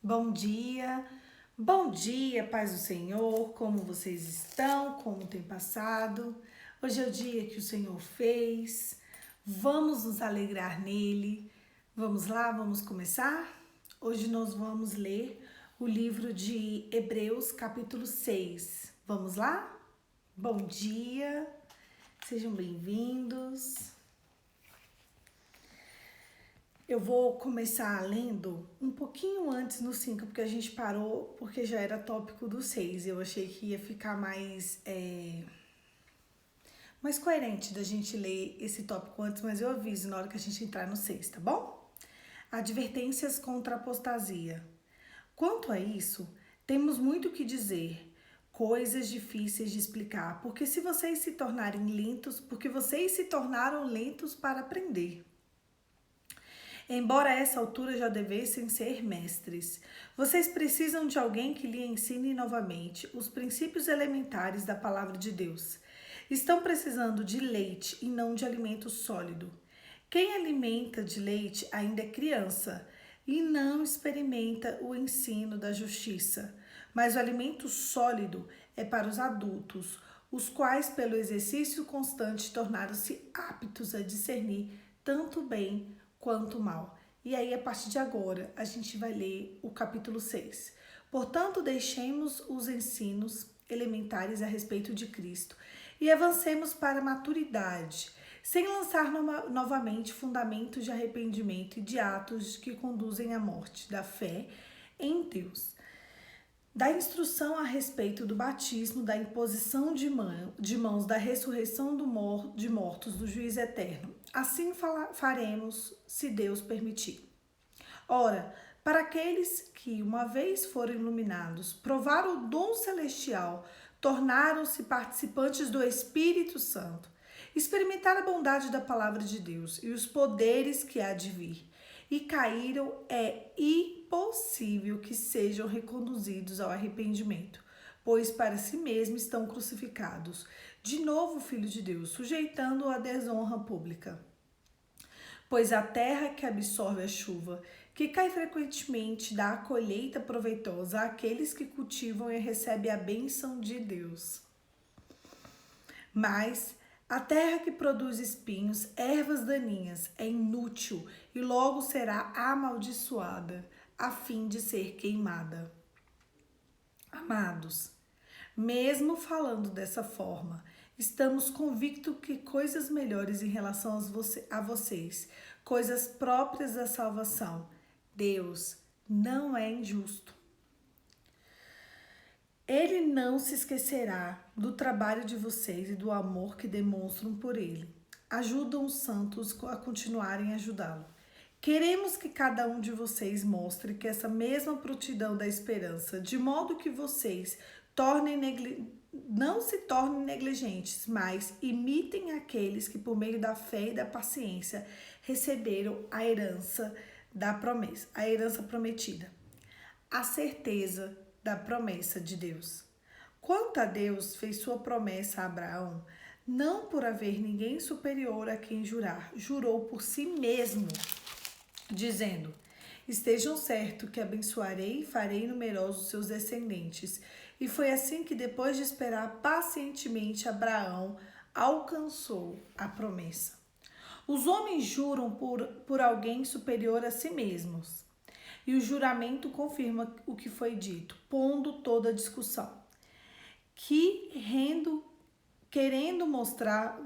bom dia, paz do Senhor, como vocês estão, como tem passado? Hoje é o dia que o Senhor fez, vamos nos alegrar nele. Vamos lá, vamos começar? Hoje nós vamos ler o livro de Hebreus, capítulo 6. Vamos lá? Bom dia, sejam bem-vindos. Eu vou começar lendo um pouquinho antes no 5, porque a gente parou, porque já era tópico do 6. Eu achei que ia ficar mais coerente da gente ler esse tópico antes, mas eu aviso na hora que a gente entrar no 6, tá bom? Advertências contra a apostasia. Quanto a isso, temos muito o que dizer, coisas difíceis de explicar, porque vocês se tornaram lentos para aprender. Embora a essa altura já devessem ser mestres, vocês precisam de alguém que lhe ensine novamente os princípios elementares da palavra de Deus. Estão precisando de leite e não de alimento sólido. Quem alimenta de leite ainda é criança e não experimenta o ensino da justiça. Mas o alimento sólido é para os adultos, os quais, pelo exercício constante, tornaram-se aptos a discernir tanto o bem quanto mal. E aí, a partir de agora, a gente vai ler o capítulo 6. Portanto, deixemos os ensinos elementares a respeito de Cristo e avancemos para a maturidade, sem lançar novamente fundamentos de arrependimento e de atos que conduzem à morte da fé em Deus. Da instrução a respeito do batismo, da imposição de mãos, da ressurreição de mortos, do juízo eterno. Assim faremos, se Deus permitir. Ora, para aqueles que, uma vez foram iluminados, provaram o dom celestial, tornaram-se participantes do Espírito Santo, experimentaram a bondade da palavra de Deus e os poderes que há de vir, e caíram, é impossível que sejam reconduzidos ao arrependimento, pois para si mesmos estão crucificados. De novo, Filho de Deus, sujeitando-o à desonra pública. Pois a terra que absorve a chuva, que cai frequentemente, dá a colheita proveitosa àqueles que cultivam e recebem a bênção de Deus. Mas a terra que produz espinhos, ervas daninhas, é inútil e logo será amaldiçoada, a fim de ser queimada. Amados, mesmo falando dessa forma, estamos convictos que coisas melhores em relação a vocês, coisas próprias da salvação, Deus não é injusto. Ele não se esquecerá do trabalho de vocês e do amor que demonstram por ele. Ajudam os santos a continuarem a ajudá-lo. Queremos que cada um de vocês mostre que essa mesma prontidão da esperança, de modo que vocês não se tornem negligentes, mas imitem aqueles que, por meio da fé e da paciência, receberam a herança da promessa, a herança prometida. A certeza da promessa de Deus. Quanto a Deus, fez sua promessa a Abraão, não por haver ninguém superior a quem jurar, jurou por si mesmo, dizendo: estejam certos que abençoarei e farei numerosos seus descendentes. E foi assim que, depois de esperar pacientemente, Abraão alcançou a promessa. Os homens juram por alguém superior a si mesmos. E o juramento confirma o que foi dito, pondo toda a discussão. Querendo mostrar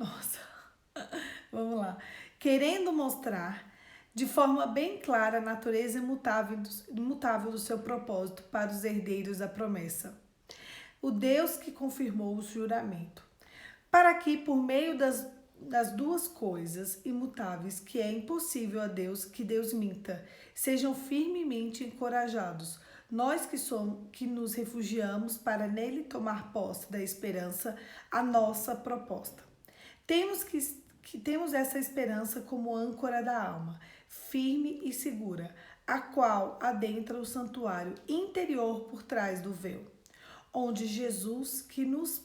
de forma bem clara a natureza imutável do seu propósito para os herdeiros da promessa. O Deus que confirmou o juramento, para que, por meio das duas coisas imutáveis, que é impossível a Deus que Deus minta, sejam firmemente encorajados, nós que nos refugiamos para nele tomar posse da esperança, a nossa proposta. Temos essa esperança como âncora da alma, firme e segura, a qual adentra o santuário interior por trás do véu, onde Jesus, que nos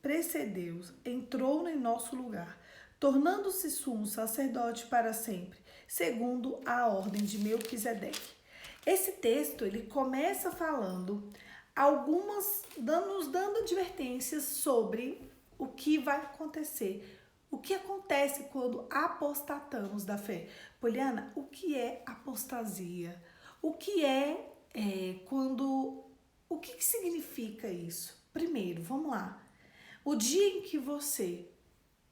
precedeu, entrou em nosso lugar, tornando-se sumo sacerdote para sempre, segundo a ordem de Melquisedeque. Esse texto, ele começa falando nos dando advertências sobre o que vai acontecer. O que acontece quando apostatamos da fé? Poliana, o que é apostasia? O que o que significa isso? Primeiro, vamos lá. O dia em que você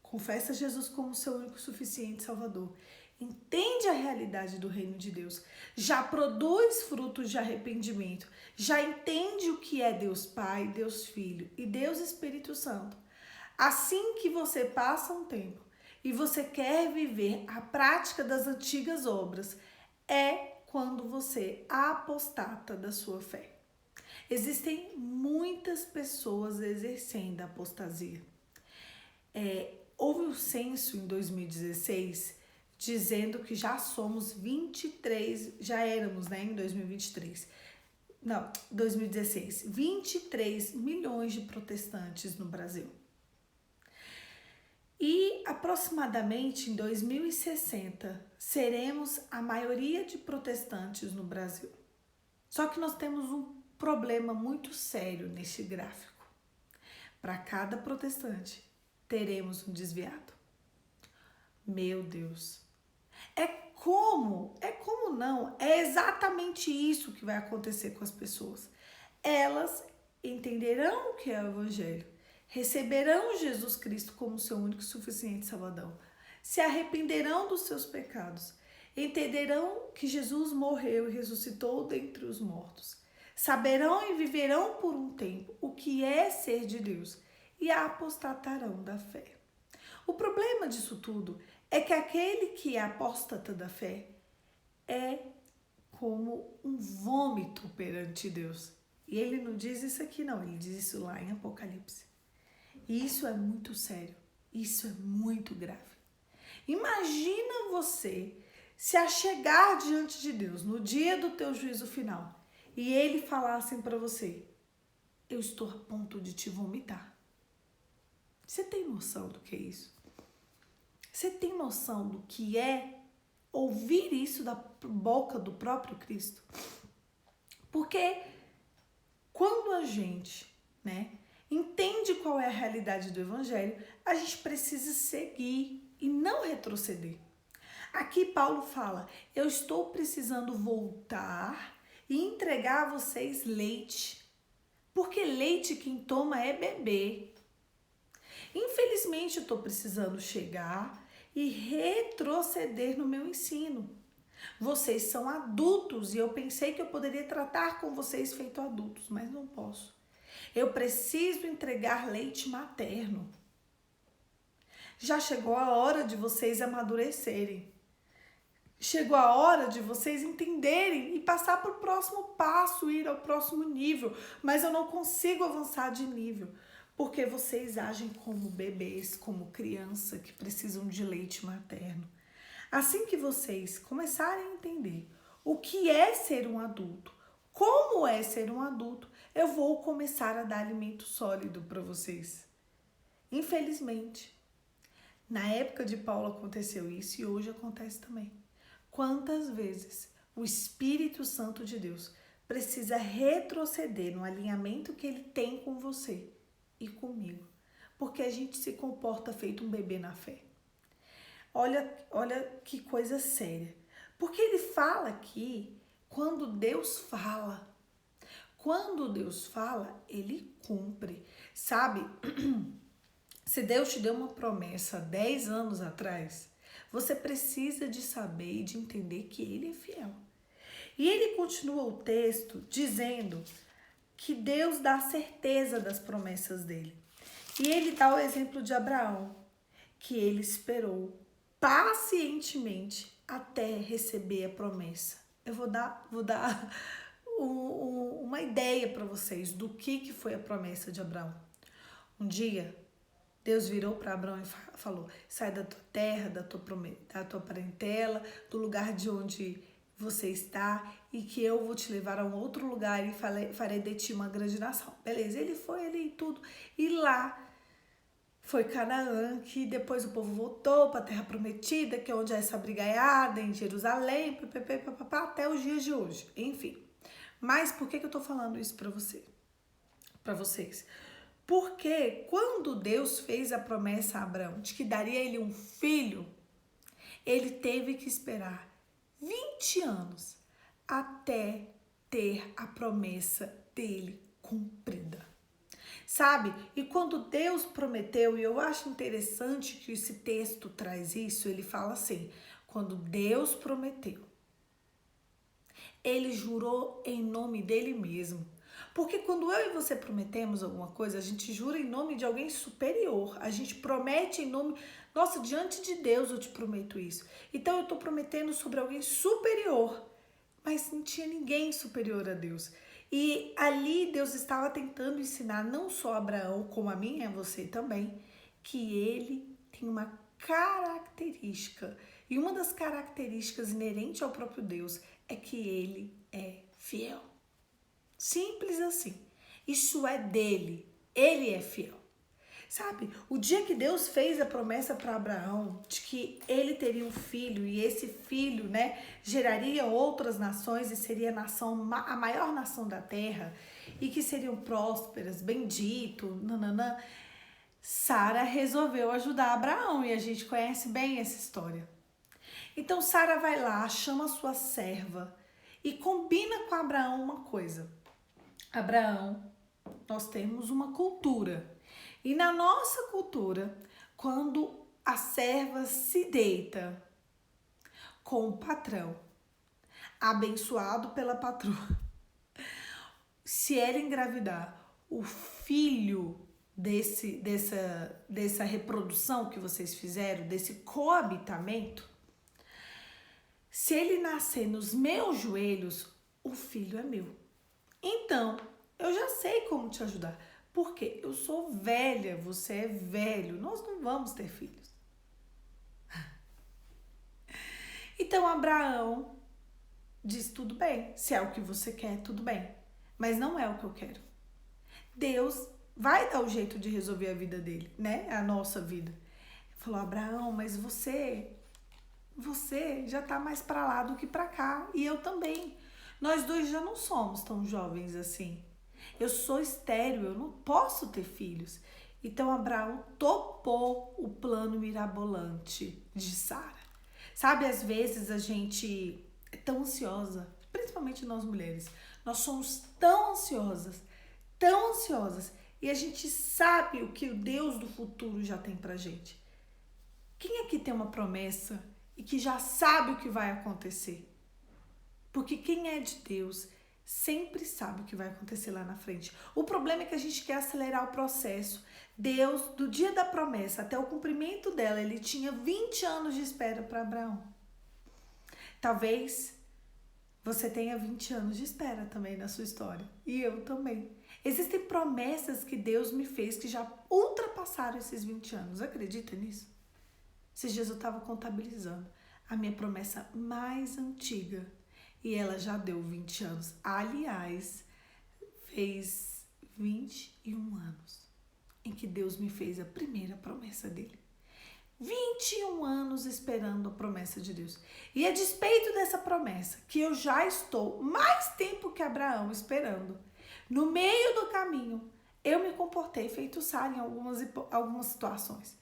confessa Jesus como seu único e suficiente Salvador, entende a realidade do reino de Deus, já produz frutos de arrependimento, já entende o que é Deus Pai, Deus Filho e Deus Espírito Santo. Assim que você passa um tempo e você quer viver a prática das antigas obras, é quando você apostata da sua fé. Existem muitas pessoas exercendo a apostasia. Houve um censo em 2016 dizendo que já somos 23, já éramos, né, em 2023. Não, 2016, 23 milhões de protestantes no Brasil. E aproximadamente em 2060 seremos a maioria de protestantes no Brasil. Só que nós temos um problema muito sério neste gráfico. Para cada protestante, teremos um desviado. Meu Deus. É como não? É exatamente isso que vai acontecer com as pessoas. Elas entenderão o que é o Evangelho, receberão Jesus Cristo como seu único e suficiente Salvador, se arrependerão dos seus pecados, entenderão que Jesus morreu e ressuscitou dentre os mortos, saberão e viverão por um tempo o que é ser de Deus e apostatarão da fé. O problema disso tudo é que aquele que é apóstata da fé é como um vômito perante Deus. E ele não diz isso aqui não, ele diz isso lá em Apocalipse. E isso é muito sério, isso é muito grave. Imagina você se achegar diante de Deus no dia do teu juízo final e ele falassem para você: eu estou a ponto de te vomitar. Você tem noção do que é isso? Você tem noção do que é ouvir isso da boca do próprio Cristo? Porque quando a gente, entende qual é a realidade do Evangelho, a gente precisa seguir e não retroceder. Aqui Paulo fala: eu estou precisando voltar e entregar a vocês leite. Porque leite quem toma é bebê. Infelizmente eu estou precisando chegar e retroceder no meu ensino. Vocês são adultos e eu pensei que eu poderia tratar com vocês feito adultos, mas não posso. Eu preciso entregar leite materno. Já chegou a hora de vocês amadurecerem. Chegou a hora de vocês entenderem e passar para o próximo passo, ir ao próximo nível. Mas eu não consigo avançar de nível, porque vocês agem como bebês, como criança que precisam de leite materno. Assim que vocês começarem a entender o que é ser um adulto, como é ser um adulto, eu vou começar a dar alimento sólido para vocês. Infelizmente, na época de Paulo aconteceu isso e hoje acontece também. Quantas vezes o Espírito Santo de Deus precisa retroceder no alinhamento que ele tem com você e comigo, porque a gente se comporta feito um bebê na fé. Olha que coisa séria. Porque ele fala aqui, quando Deus fala, ele cumpre. Sabe, se Deus te deu uma promessa 10 anos atrás, você precisa de saber e de entender que ele é fiel. E ele continua o texto dizendo que Deus dá certeza das promessas dele. E ele dá o exemplo de Abraão, que ele esperou pacientemente até receber a promessa. Eu vou dar uma ideia para vocês do que foi a promessa de Abraão. Um dia, Deus virou para Abraão e falou: sai da tua terra, da tua parentela, do lugar de onde você está, e que eu vou te levar a um outro lugar e farei de ti uma grande nação. Beleza, ele foi ali e tudo. E lá foi Canaã, que depois o povo voltou para a Terra Prometida, que é onde é essa brigaiada, em Jerusalém, papapá, até os dias de hoje. Enfim. Mas por que eu tô falando isso para vocês? Porque quando Deus fez a promessa a Abraão de que daria a ele um filho, ele teve que esperar 20 anos até ter a promessa dele cumprida. Sabe? E quando Deus prometeu, e eu acho interessante que esse texto traz isso, ele fala assim: quando Deus prometeu, ele jurou em nome dele mesmo. Porque quando eu e você prometemos alguma coisa, a gente jura em nome de alguém superior. A gente promete em nome... Nossa, diante de Deus eu te prometo isso. Então eu estou prometendo sobre alguém superior. Mas não tinha ninguém superior a Deus. E ali Deus estava tentando ensinar não só a Abraão, como a mim e a você também, que ele tem uma característica. E uma das características inerentes ao próprio Deus é que ele é fiel. Simples assim. Isso é dele. Ele é fiel. Sabe, o dia que Deus fez a promessa para Abraão de que ele teria um filho e esse filho, né, geraria outras nações e seria a maior nação da terra e que seriam prósperas, bendito, nananã, Sara resolveu ajudar Abraão e a gente conhece bem essa história. Então Sara vai lá, chama sua serva e combina com Abraão uma coisa. Abraão, nós temos uma cultura. E na nossa cultura, quando a serva se deita com o patrão, abençoado pela patroa, se ela engravidar, o filho dessa reprodução que vocês fizeram, desse coabitamento, se ele nascer nos meus joelhos, o filho é meu. Então, eu já sei como te ajudar. Porque eu sou velha, você é velho, nós não vamos ter filhos. Então Abraão diz: tudo bem, se é o que você quer, tudo bem. Mas não é o que eu quero. Deus vai dar o jeito de resolver a vida dele, né? A nossa vida. Ele falou: Abraão, mas você já tá mais para lá do que para cá. E eu também. Nós dois já não somos tão jovens assim. Eu sou estéril, eu não posso ter filhos. Então Abraão topou o plano mirabolante de Sara. Sabe, às vezes a gente é tão ansiosa, principalmente nós mulheres. Nós somos tão ansiosas, e a gente sabe o que o Deus do futuro já tem pra gente. Quem aqui tem uma promessa e que já sabe o que vai acontecer? Porque quem é de Deus sempre sabe o que vai acontecer lá na frente. O problema é que a gente quer acelerar o processo. Deus, do dia da promessa até o cumprimento dela, ele tinha 20 anos de espera para Abraão. Talvez você tenha 20 anos de espera também na sua história. E eu também. Existem promessas que Deus me fez que já ultrapassaram esses 20 anos. Acredita nisso? Esses dias eu estava contabilizando a minha promessa mais antiga. E ela já deu 20 anos. Aliás, fez 21 anos em que Deus me fez a primeira promessa dele. 21 anos esperando a promessa de Deus. E a despeito dessa promessa, que eu já estou mais tempo que Abraão esperando, no meio do caminho, eu me comportei feito Sara em algumas situações.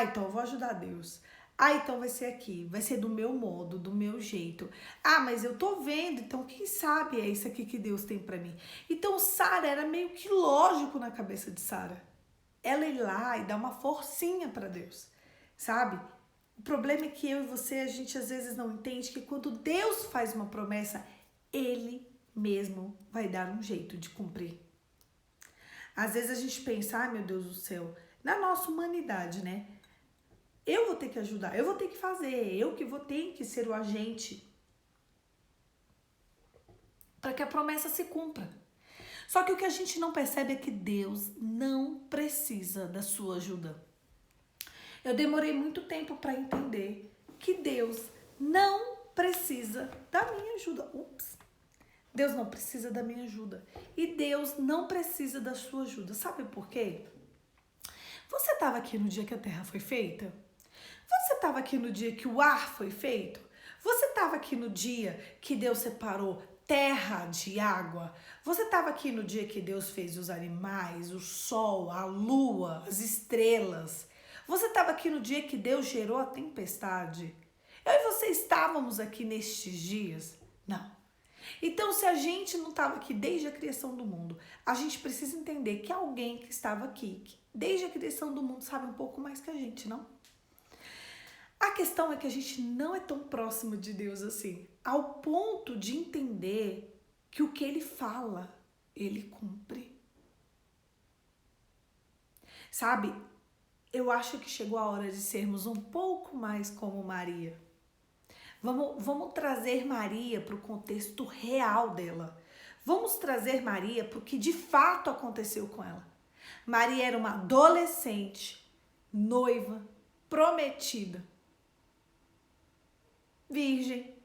Então eu vou ajudar Deus. Então vai ser aqui, vai ser do meu modo, do meu jeito. Mas eu tô vendo, então quem sabe é isso aqui que Deus tem pra mim. Então Sara era meio que lógico na cabeça de Sara. Ela ir lá e dar uma forcinha pra Deus, sabe? O problema é que eu e você, a gente às vezes não entende que quando Deus faz uma promessa, Ele mesmo vai dar um jeito de cumprir. Às vezes a gente pensa, meu Deus do céu, na nossa humanidade, né? Eu vou ter que ajudar, eu vou ter que fazer, eu que vou ter que ser o agente para que a promessa se cumpra. Só que o que a gente não percebe é que Deus não precisa da sua ajuda. Eu demorei muito tempo para entender que Deus não precisa da minha ajuda. Deus não precisa da minha ajuda. E Deus não precisa da sua ajuda. Sabe por quê? Você estava aqui no dia que a terra foi feita? Você estava aqui no dia que o ar foi feito? Você estava aqui no dia que Deus separou terra de água? Você estava aqui no dia que Deus fez os animais, o sol, a lua, as estrelas? Você estava aqui no dia que Deus gerou a tempestade? Eu e você estávamos aqui nestes dias? Não. Então, se a gente não estava aqui desde a criação do mundo, a gente precisa entender que alguém que estava aqui, que desde a criação do mundo, sabe um pouco mais que a gente, não? A questão é que a gente não é tão próximo de Deus assim, ao ponto de entender que o que Ele fala, Ele cumpre. Sabe, eu acho que chegou a hora de sermos um pouco mais como Maria. Vamos trazer Maria para o contexto real dela. Vamos trazer Maria para o que de fato aconteceu com ela. Maria era uma adolescente, noiva, prometida, virgem.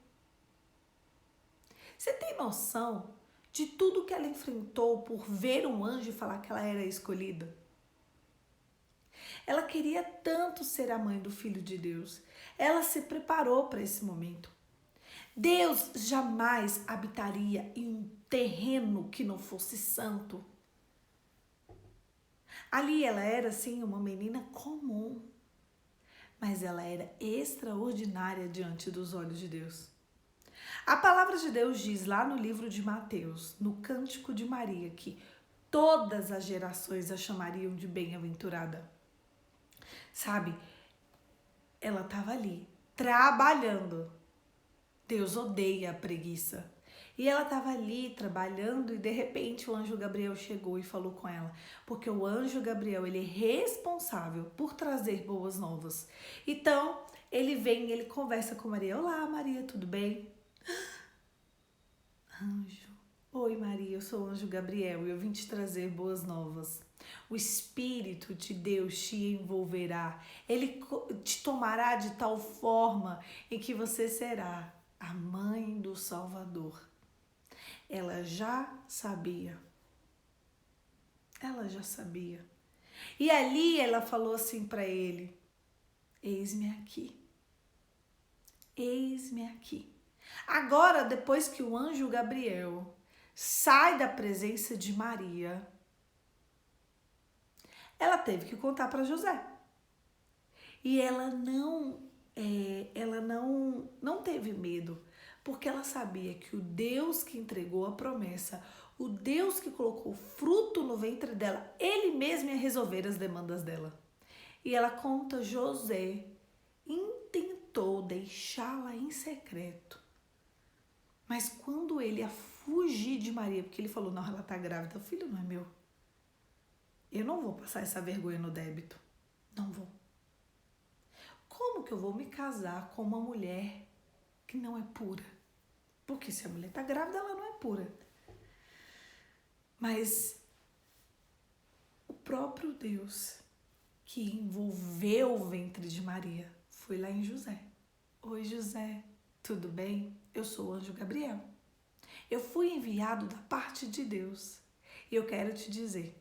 Você tem noção de tudo que ela enfrentou por ver um anjo e falar que ela era escolhida? Ela queria tanto ser a mãe do Filho de Deus. Ela se preparou para esse momento. Deus jamais habitaria em um terreno que não fosse santo. Ali ela era, sim, uma menina comum, mas ela era extraordinária diante dos olhos de Deus. A palavra de Deus diz lá no livro de Mateus, no Cântico de Maria, que todas as gerações a chamariam de bem-aventurada. Sabe, ela estava ali, trabalhando. Deus odeia a preguiça. E ela estava ali trabalhando e de repente o anjo Gabriel chegou e falou com ela. Porque o anjo Gabriel, ele é responsável por trazer boas novas. Então, ele vem e ele conversa com Maria. Olá, Maria, tudo bem? Anjo. Oi, Maria, eu sou o anjo Gabriel e eu vim te trazer boas novas. O Espírito de Deus te envolverá. Ele te tomará de tal forma em que você será a mãe do Salvador. Ela já sabia. Ela já sabia. E ali ela falou assim para ele: eis-me aqui. Eis-me aqui. Agora, depois que o anjo Gabriel sai da presença de Maria, ela teve que contar para José. E ela não teve medo, porque ela sabia que o Deus que entregou a promessa, o Deus que colocou fruto no ventre dela, ele mesmo ia resolver as demandas dela. E ela conta: José intentou deixá-la em secreto. Mas quando ele ia fugir de Maria, porque ele falou: não, ela tá grávida, o filho não é meu. Eu não vou passar essa vergonha no débito. Não vou. Como que eu vou me casar com uma mulher que não é pura? Porque se a mulher tá grávida, ela não é pura. Mas o próprio Deus que envolveu o ventre de Maria foi lá em José. Oi, José, tudo bem? Eu sou o anjo Gabriel. Eu fui enviado da parte de Deus. E eu quero te dizer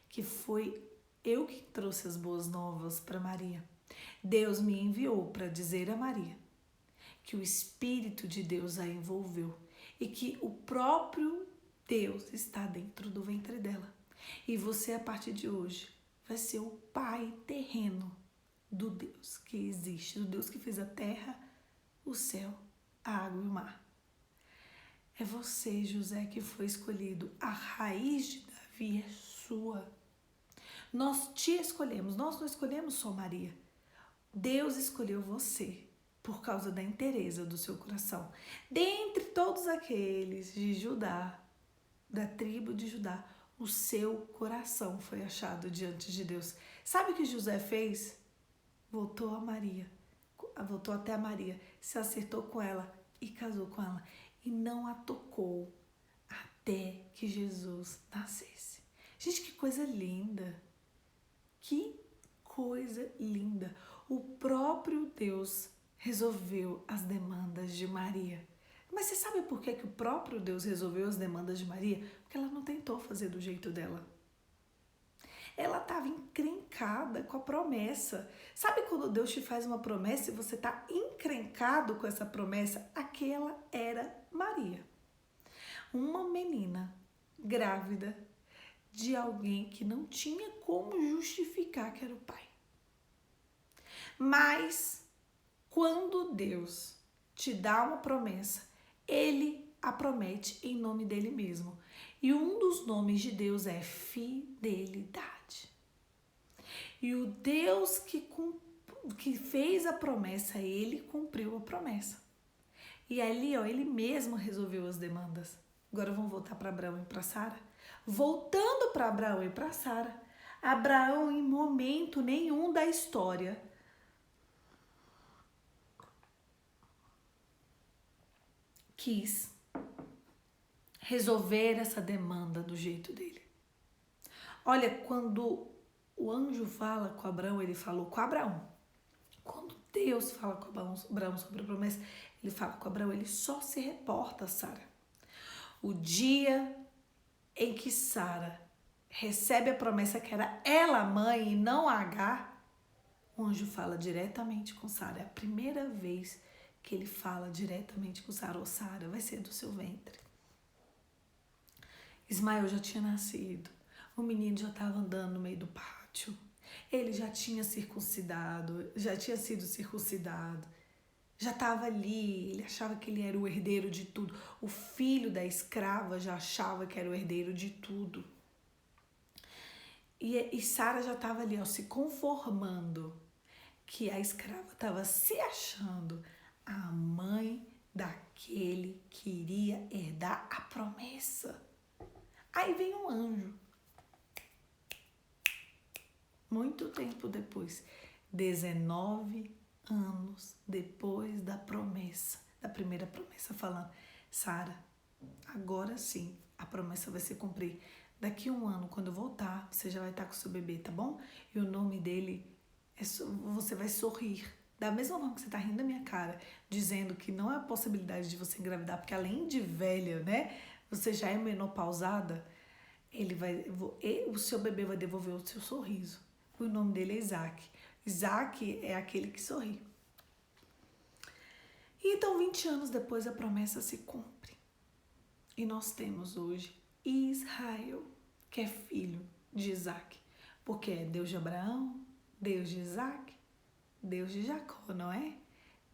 que foi eu que trouxe as boas novas para Maria. Deus me enviou para dizer a Maria que o Espírito de Deus a envolveu e que o próprio Deus está dentro do ventre dela. E você, a partir de hoje, vai ser o pai terreno do Deus que existe, do Deus que fez a terra, o céu, a água e o mar. É você, José, que foi escolhido. A raiz de Davi é sua. Nós te escolhemos, nós não escolhemos só Maria. Deus escolheu você por causa da inteireza do seu coração. Dentre todos aqueles de Judá, da tribo de Judá, o seu coração foi achado diante de Deus. Sabe o que José fez? Voltou até a Maria, se acertou com ela e casou com ela. E não a tocou até que Jesus nascesse. Gente, que coisa linda! Que coisa linda! O próprio Deus resolveu as demandas de Maria. Mas você sabe por que o próprio Deus resolveu as demandas de Maria? Porque ela não tentou fazer do jeito dela. Ela estava encrencada com a promessa. Sabe quando Deus te faz uma promessa e você está encrencado com essa promessa? Aquela era Maria. Uma menina grávida de alguém que não tinha como justificar que era o pai. Mas quando Deus te dá uma promessa, Ele a promete em nome dele mesmo. E um dos nomes de Deus é fidelidade. E o Deus que fez a promessa, Ele cumpriu a promessa. E ali, Ele mesmo resolveu as demandas. Agora vamos voltar para Abraão e para Sara. Voltando para Abraão e para Sara, Abraão, em momento nenhum da história, quis resolver essa demanda do jeito dele. Olha, quando o anjo fala com Abraão, ele falou com Abraão. Quando Deus fala com Abraão sobre a promessa, ele fala com Abraão, ele só se reporta a Sara. O dia em que Sara recebe a promessa que era ela a mãe e não a Agar, o anjo fala diretamente com Sara. É a primeira vez que ele fala diretamente com Sara. Ô Sara, vai ser do seu ventre. Ismael já tinha nascido. O menino já estava andando no meio do pátio. Ele já tinha circuncidado, já tinha sido circuncidado. Já estava ali, ele achava que ele era o herdeiro de tudo. O filho da escrava já achava que era o herdeiro de tudo. E Sara já estava ali, se conformando que a escrava estava se achando a mãe daquele que iria herdar a promessa. Aí vem um anjo. Muito tempo depois, 19 anos depois da promessa, da primeira promessa, falando: Sara, agora sim, a promessa vai se cumprir. Daqui a um ano, quando eu voltar, você já vai estar com o seu bebê, tá bom? E o nome dele, você vai sorrir. Da mesma forma que você tá rindo da minha cara, dizendo que não há possibilidade de você engravidar, porque além de velha, né, você já é menopausada, o seu bebê vai devolver o seu sorriso. O nome dele é Isaac. Isaac é aquele que sorri. Então, 20 anos depois, a promessa se cumpre. E nós temos hoje Israel, que é filho de Isaac. Porque é Deus de Abraão, Deus de Isaac, Deus de Jacó, não é?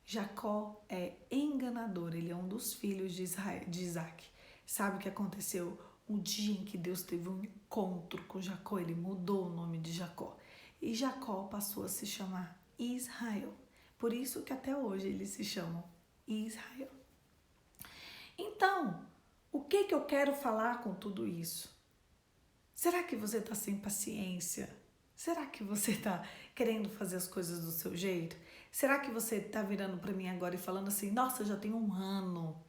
Jacó é enganador, ele é um dos filhos de Isaac. Sabe o que aconteceu? O dia em que Deus teve um encontro com Jacó, ele mudou o nome de Jacó. E Jacó passou a se chamar Israel. Por isso que até hoje eles se chamam Israel. Então, o que eu quero falar com tudo isso? Será que você está sem paciência? Será que você está querendo fazer as coisas do seu jeito? Será que você está virando para mim agora e falando assim: nossa, já tem um ano.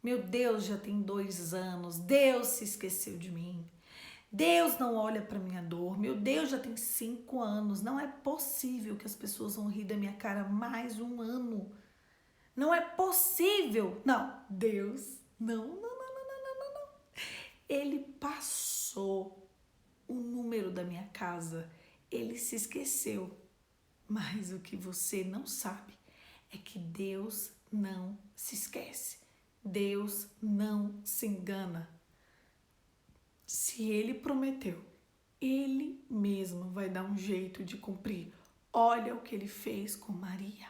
Meu Deus, já tem 2 anos. Deus se esqueceu de mim. Deus não olha para minha dor. Meu Deus, já tem 5 anos. Não é possível que as pessoas vão rir da minha cara mais um ano. Não é possível. Não, Deus, não. Ele passou o número da minha casa. Ele se esqueceu. Mas o que você não sabe é que Deus não se esquece. Deus não se engana. Se ele prometeu, ele mesmo vai dar um jeito de cumprir. Olha o que ele fez com Maria.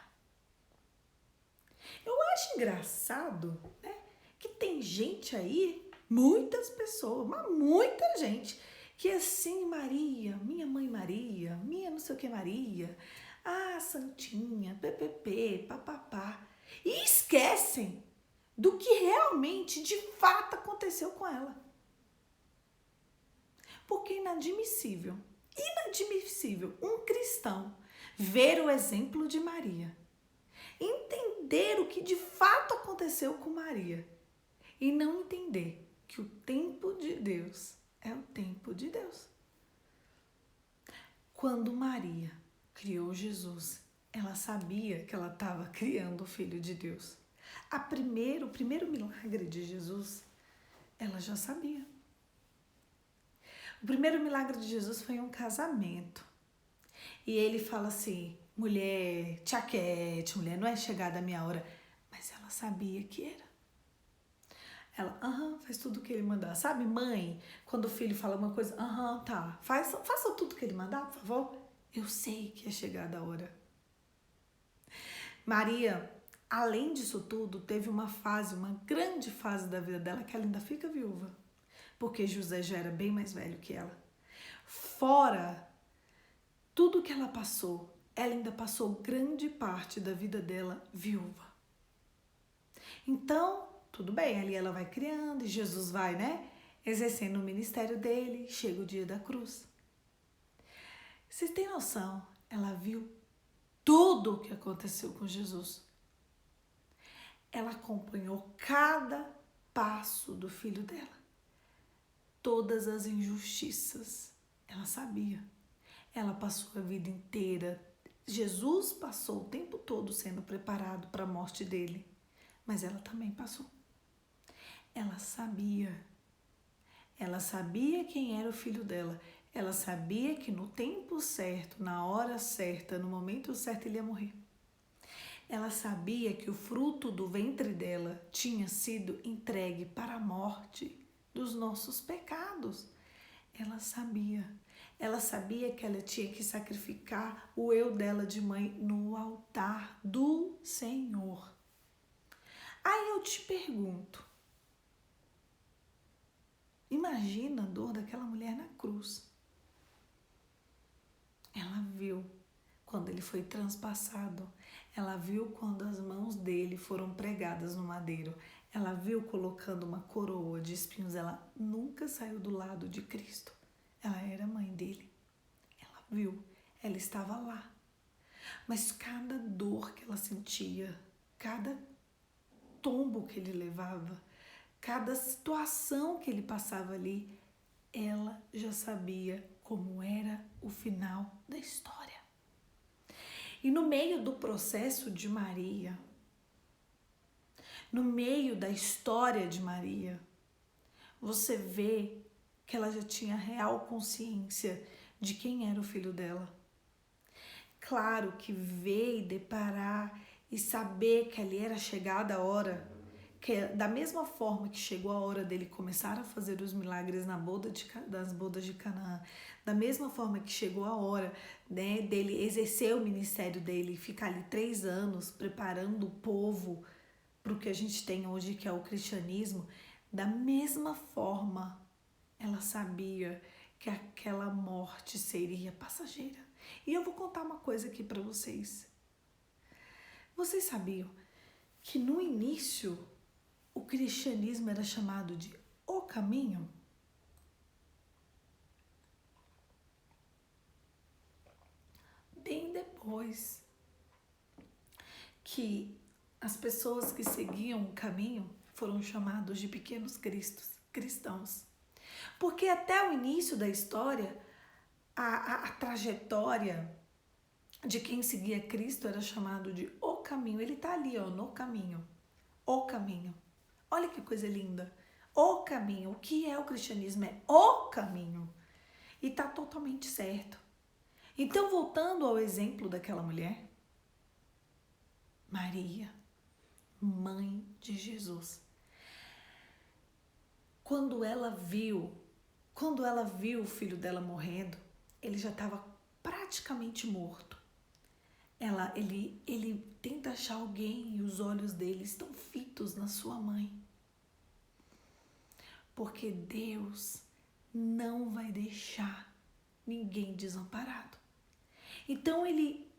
Eu acho engraçado, né, que tem gente aí, muitas pessoas, mas muita gente, que assim, Maria, minha mãe Maria, minha não sei o que Maria, santinha, ppp, papapá, e esquecem do que realmente, de fato, aconteceu com ela. Porque é inadmissível um cristão ver o exemplo de Maria, entender o que de fato aconteceu com Maria e não entender que o tempo de Deus é o tempo de Deus. Quando Maria criou Jesus, ela sabia que ela estava criando o Filho de Deus. O primeiro milagre de Jesus, ela já sabia. O primeiro milagre de Jesus foi um casamento. E ele fala assim, mulher, tchaquete, mulher, não é chegada a minha hora. Mas ela sabia que era. Ela, faz tudo o que ele mandar. Sabe, mãe, quando o filho fala uma coisa, tá, faça tudo o que ele mandar, por favor. Eu sei que é chegada a hora. Maria, além disso tudo, teve uma grande fase da vida dela, que ela ainda fica viúva. Porque José já era bem mais velho que ela. Fora tudo que ela passou, ela ainda passou grande parte da vida dela viúva. Então, tudo bem, ali ela vai criando e Jesus vai, exercendo o ministério dele, chega o dia da cruz. Vocês têm noção? Ela viu tudo o que aconteceu com Jesus. Ela acompanhou cada passo do filho dela. Todas as injustiças, ela sabia. Ela passou a vida inteira. Jesus passou o tempo todo sendo preparado para a morte dele. Mas ela também passou. Ela sabia. Ela sabia quem era o filho dela. Ela sabia que no tempo certo, na hora certa, no momento certo, ele ia morrer. Ela sabia que o fruto do ventre dela tinha sido entregue para a morte dos nossos pecados. Ela sabia. Ela sabia que ela tinha que sacrificar o eu dela de mãe no altar do Senhor. Aí eu te pergunto, imagina a dor daquela mulher na cruz. Ela viu quando ele foi transpassado. Ela viu quando as mãos dele foram pregadas no madeiro. Ela viu colocando uma coroa de espinhos. Ela nunca saiu do lado de Cristo. Ela era mãe dele. Ela viu, ela estava lá. Mas cada dor que ela sentia, cada tombo que ele levava, cada situação que ele passava ali, ela já sabia como era o final da história. E no meio do processo de Maria, no meio da história de Maria, você vê que ela já tinha real consciência de quem era o filho dela. Claro que ver e deparar e saber que ali era chegada a hora, que da mesma forma que chegou a hora dele começar a fazer os milagres das bodas de Canaã, da mesma forma que chegou a hora dele exercer o ministério dele e ficar ali 3 anos preparando o povo para o que a gente tem hoje, que é o cristianismo, da mesma forma ela sabia que aquela morte seria passageira. E eu vou contar uma coisa aqui para vocês. Vocês sabiam que no início o cristianismo era chamado de o caminho? Bem depois que as pessoas que seguiam o caminho foram chamados de pequenos cristãos. Porque até o início da história, a trajetória de quem seguia Cristo era chamado de o caminho. Ele está ali, no caminho. O caminho. Olha que coisa linda. O caminho. O que é o cristianismo? É o caminho. E está totalmente certo. Então, voltando ao exemplo daquela mulher, Maria, mãe de Jesus. Quando ela viu o filho dela morrendo, ele já estava praticamente morto. Ele tenta achar alguém e os olhos dele estão fitos na sua mãe. Porque Deus não vai deixar ninguém desamparado. Então ele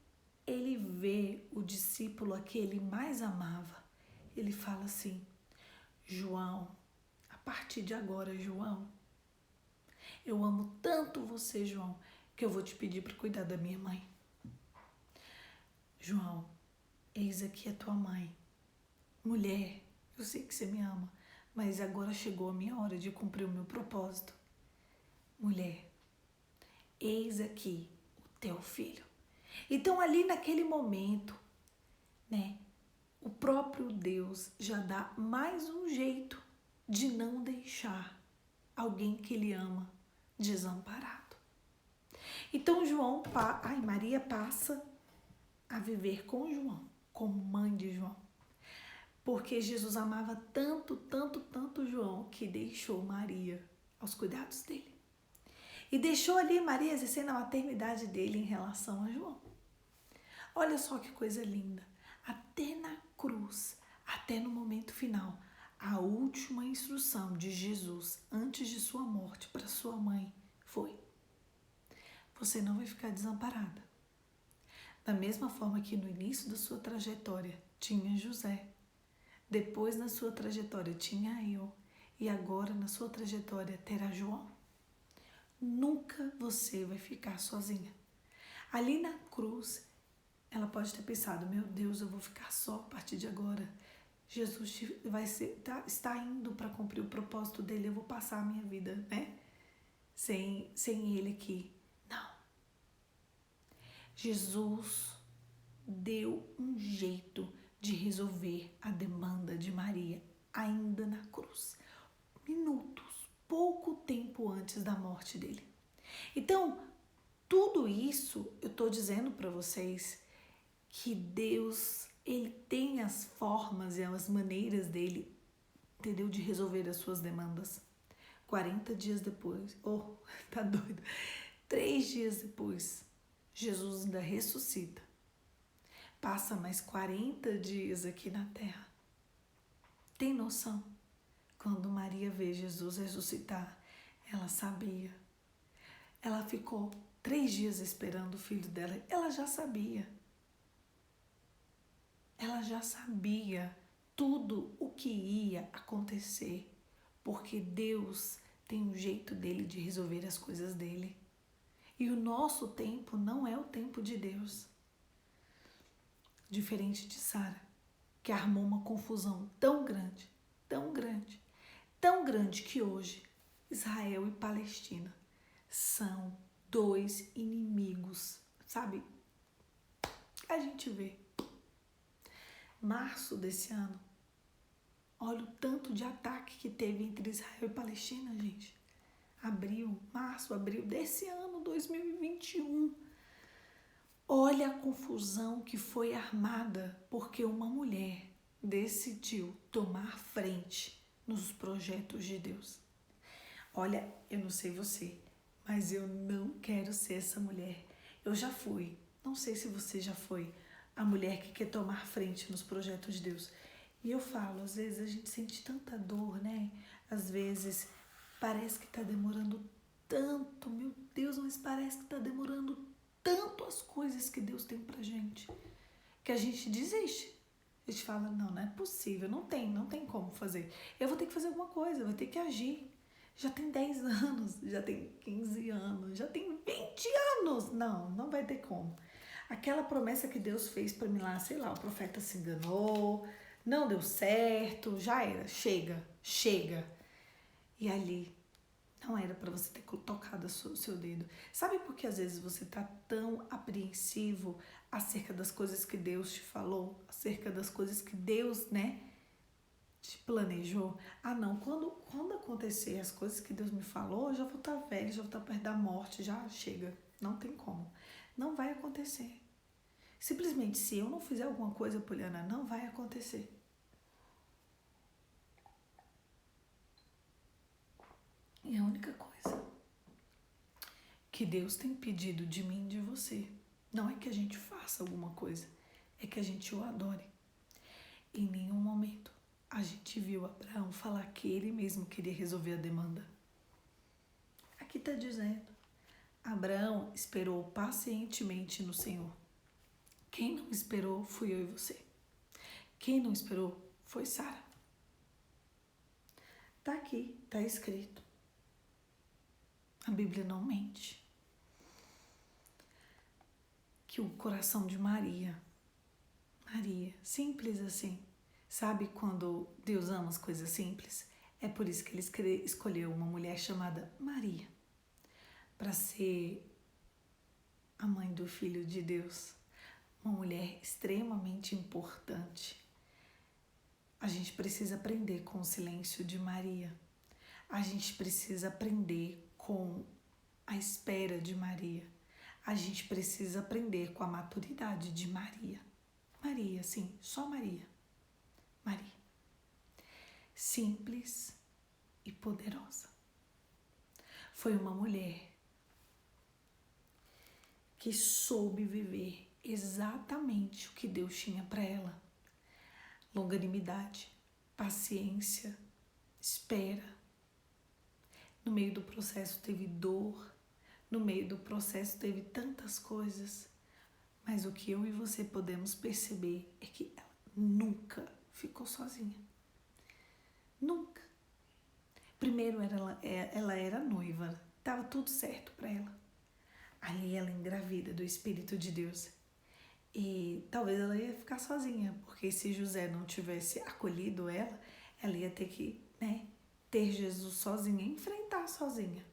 vê o discípulo a que ele mais amava. Ele fala assim, João, a partir de agora, João, eu amo tanto você, João, que eu vou te pedir para cuidar da minha mãe. João, eis aqui a tua mãe. Mulher, eu sei que você me ama, mas agora chegou a minha hora de cumprir o meu propósito. Mulher, eis aqui o teu filho. Então ali naquele momento, o próprio Deus já dá mais um jeito de não deixar alguém que ele ama desamparado. Então Maria passa a viver com João, como mãe de João. Porque Jesus amava tanto, tanto, tanto João, que deixou Maria aos cuidados dele. E deixou ali Maria exercendo a maternidade dele em relação a João. Olha só que coisa linda. Até na cruz, até no momento final, a última instrução de Jesus antes de sua morte para sua mãe foi: você não vai ficar desamparada. Da mesma forma que no início da sua trajetória tinha José, depois na sua trajetória tinha eu, e agora na sua trajetória terá João. Nunca você vai ficar sozinha. Ali na cruz, ela pode ter pensado: meu Deus, eu vou ficar só a partir de agora. Jesus está indo para cumprir o propósito dele, eu vou passar a minha vida, né? Sem ele aqui. Não. Jesus deu um jeito de resolver a demanda de Maria ainda na cruz. Minutos, pouco tempo antes da morte dele. Então, tudo isso eu estou dizendo para vocês que Deus, ele tem as formas e as maneiras dele, entendeu? De resolver as suas demandas. 40 dias depois, tá doido? 3 dias depois, Jesus ainda ressuscita. Passa mais 40 dias aqui na terra. Tem noção? Quando Maria vê Jesus ressuscitar, ela sabia. Ela ficou 3 dias esperando o filho dela. Ela já sabia. Ela já sabia tudo o que ia acontecer, porque Deus tem um jeito dele de resolver as coisas dele. E o nosso tempo não é o tempo de Deus. Diferente de Sara, que armou uma confusão tão grande, tão grande, tão grande que hoje Israel e Palestina são 2 inimigos, sabe? A gente vê. Março desse ano, olha o tanto de ataque que teve entre Israel e Palestina, gente. Março, abril desse ano, 2021. Olha a confusão que foi armada porque uma mulher decidiu tomar frente nos projetos de Deus. Olha, eu não sei você, mas eu não quero ser essa mulher. Eu já fui, não sei se você já foi, a mulher que quer tomar frente nos projetos de Deus. E eu falo, às vezes a gente sente tanta dor, né? Às vezes parece que tá demorando tanto, meu Deus, mas parece que tá demorando tanto as coisas que Deus tem pra gente, que a gente desiste. A gente fala, não é possível, não tem como fazer. Eu vou ter que fazer alguma coisa, eu vou ter que agir. Já tem 10 anos, já tem 15 anos, já tem 20 anos. Não vai ter como. Aquela promessa que Deus fez para mim lá, sei lá, o profeta se enganou, não deu certo, já era, chega. E ali, não era para você ter tocado o seu dedo. Sabe por que às vezes você tá tão apreensivo acerca das coisas que Deus te falou, acerca das coisas que Deus, né, te planejou? Não, quando acontecer as coisas que Deus me falou, eu já vou estar velho, já vou estar perto da morte, já chega, não tem como. Não vai acontecer. Simplesmente, se eu não fizer alguma coisa, Poliana, não vai acontecer. E a única coisa que Deus tem pedido de mim e de você não é que a gente faça alguma coisa, é que a gente o adore. Em nenhum momento a gente viu Abraão falar que ele mesmo queria resolver a demanda. Aqui está dizendo, Abraão esperou pacientemente no Senhor. Quem não esperou fui eu e você. Quem não esperou foi Sara. Tá aqui, tá escrito. A Bíblia não mente. Que o coração de Maria, simples assim. Sabe quando Deus ama as coisas simples? É por isso que ele escolheu uma mulher chamada Maria para ser a mãe do Filho de Deus. Uma mulher extremamente importante. A gente precisa aprender com o silêncio de Maria. A gente precisa aprender com à espera de Maria. A gente precisa aprender com a maturidade de Maria. Maria, sim, só Maria. Maria. Simples e poderosa. Foi uma mulher que soube viver exatamente o que Deus tinha para ela. Longanimidade, paciência, espera. No meio do processo teve dor, no meio do processo teve tantas coisas, mas o que eu e você podemos perceber é que ela nunca ficou sozinha. Nunca. Primeiro ela era noiva, estava tudo certo para ela. Ali ela engravida do Espírito de Deus. E talvez ela ia ficar sozinha, porque se José não tivesse acolhido ela, ela ia ter que, ter Jesus sozinha, enfrentar sozinha.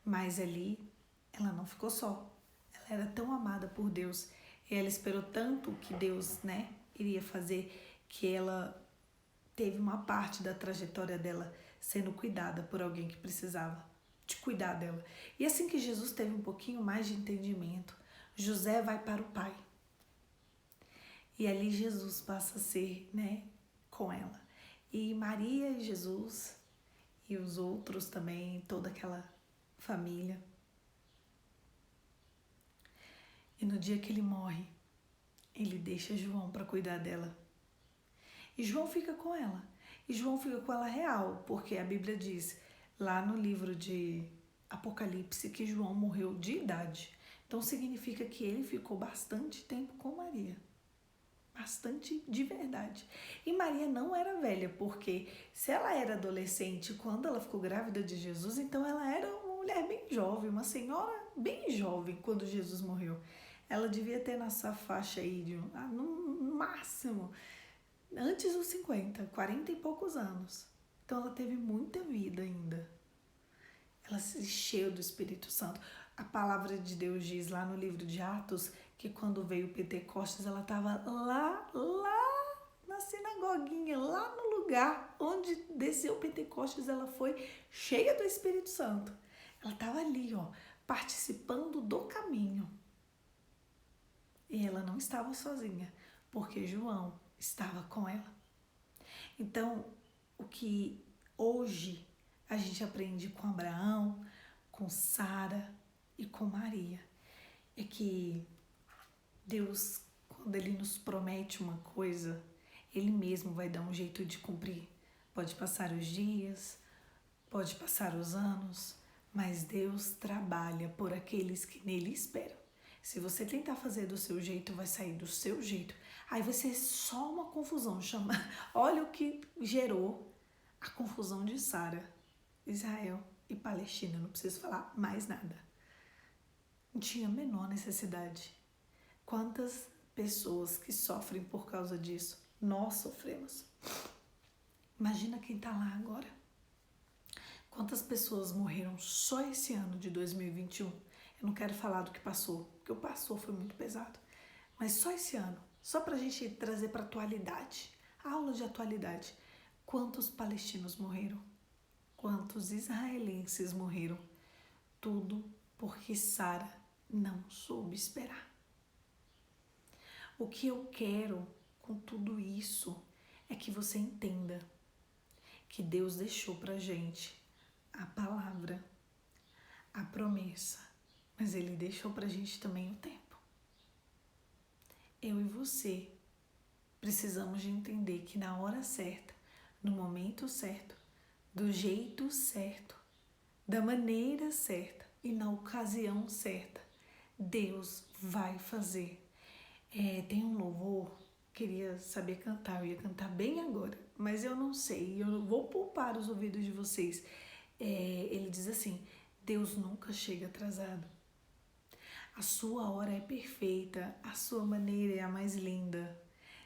Mas ali ela não ficou só. Ela era tão amada por Deus e ela esperou tanto que Deus, iria fazer, que ela teve uma parte da trajetória dela sendo cuidada por alguém que precisava de cuidar dela. E assim que Jesus teve um pouquinho mais de entendimento, José vai para o Pai. E ali Jesus passa a ser, com ela. E Maria e Jesus e os outros também, toda aquela família. E no dia que ele morre, ele deixa João para cuidar dela. E João fica com ela. E João fica com ela real, porque a Bíblia diz lá no livro de Apocalipse que João morreu de idade. Então significa que ele ficou bastante tempo com Maria. Bastante de verdade. E Maria não era velha, porque se ela era adolescente quando ela ficou grávida de Jesus, então ela era uma mulher bem jovem, uma senhora bem jovem quando Jesus morreu. Ela devia ter nessa faixa aí de no máximo antes dos 50, 40 e poucos anos. Então ela teve muita vida ainda. Ela se encheu do Espírito Santo. A palavra de Deus diz lá no livro de Atos que quando veio o Pentecostes, ela estava lá na sinagoguinha, lá no lugar onde desceu o Pentecostes, ela foi cheia do Espírito Santo. Ela estava ali, participando do caminho. E ela não estava sozinha, porque João estava com ela. Então, o que hoje a gente aprende com Abraão, com Sara e com Maria, é que Deus, quando Ele nos promete uma coisa, Ele mesmo vai dar um jeito de cumprir. Pode passar os dias, pode passar os anos, mas Deus trabalha por aqueles que nele esperam. Se você tentar fazer do seu jeito, vai sair do seu jeito. Aí vai ser só uma confusão. Olha o que gerou a confusão de Sara, Israel e Palestina. Não preciso falar mais nada. Não tinha a menor necessidade. Quantas pessoas que sofrem por causa disso? Nós sofremos. Imagina quem está lá agora. Quantas pessoas morreram só esse ano de 2021? Eu não quero falar do que passou, porque o passou foi muito pesado. Mas só esse ano, só para a gente trazer para a atualidade, a aula de atualidade. Quantos palestinos morreram? Quantos israelenses morreram? Tudo porque Sara não soube esperar. O que eu quero com tudo isso é que você entenda que Deus deixou pra gente a palavra, a promessa, mas Ele deixou pra gente também o tempo. Eu e você precisamos de entender que na hora certa, no momento certo, do jeito certo, da maneira certa e na ocasião certa, Deus vai fazer. Tem um louvor, queria saber cantar, eu ia cantar bem agora, mas eu não sei, eu vou poupar os ouvidos de vocês. Ele diz assim: Deus nunca chega atrasado. A sua hora é perfeita, a sua maneira é a mais linda.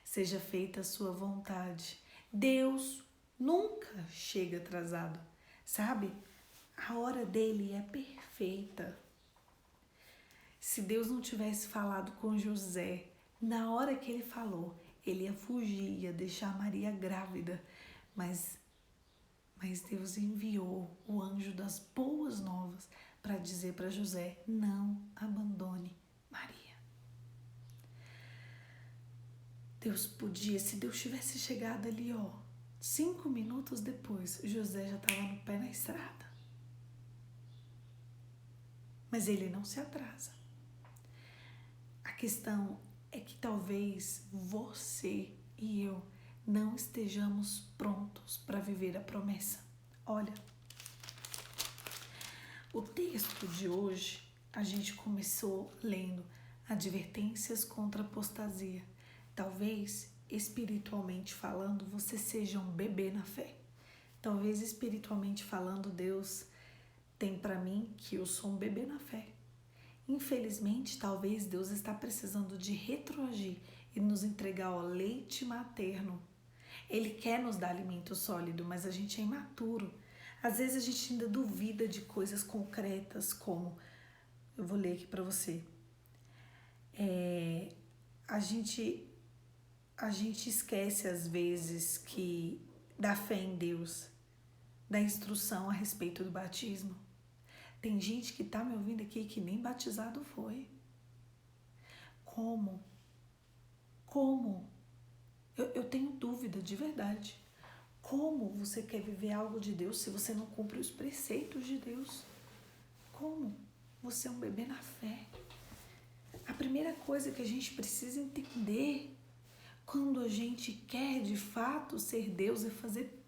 Seja feita a sua vontade. Deus nunca chega atrasado, sabe? A hora dele é perfeita. Se Deus não tivesse falado com José, na hora que ele falou, ele ia fugir, ia deixar Maria grávida, mas Deus enviou o anjo das boas novas para dizer para José: não abandone Maria. Deus podia, se Deus tivesse chegado ali, 5 minutos depois, José já estava no pé na estrada. Mas ele não se atrasa. A questão é que talvez você e eu não estejamos prontos para viver a promessa. Olha, o texto de hoje, a gente começou lendo advertências contra a apostasia. Talvez, espiritualmente falando, você seja um bebê na fé. Talvez, espiritualmente falando, Deus tem para mim que eu sou um bebê na fé. Infelizmente, talvez Deus está precisando de retroagir e nos entregar o leite materno. Ele quer nos dar alimento sólido, mas a gente é imaturo. Às vezes a gente ainda duvida de coisas concretas, como, eu vou ler aqui para você. A gente esquece às vezes que da fé em Deus, da instrução a respeito do batismo. Tem gente que tá me ouvindo aqui que nem batizado foi. Como? Eu tenho dúvida de verdade. Como você quer viver algo de Deus se você não cumpre os preceitos de Deus? Como? Você é um bebê na fé. A primeira coisa que a gente precisa entender quando a gente quer de fato ser Deus é fazer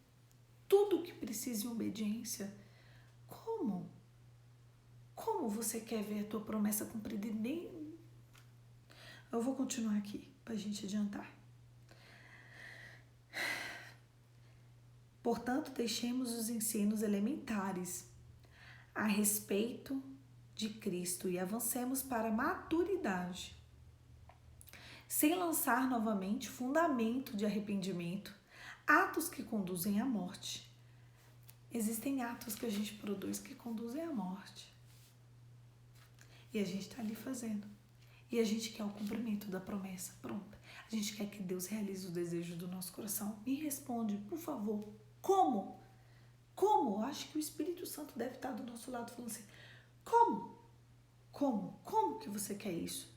tudo o que precisa em obediência. Como? Como você quer ver a tua promessa cumprida? Eu vou continuar aqui para a gente adiantar. Portanto, deixemos os ensinos elementares a respeito de Cristo e avancemos para a maturidade, sem lançar novamente fundamento de arrependimento, atos que conduzem à morte. Existem atos que a gente produz que conduzem à morte. E a gente está ali fazendo. E a gente quer o cumprimento da promessa pronta. A gente quer que Deus realize o desejo do nosso coração. Me responde, por favor, como? Como? Acho que o Espírito Santo deve estar do nosso lado falando assim, como? Como que você quer isso?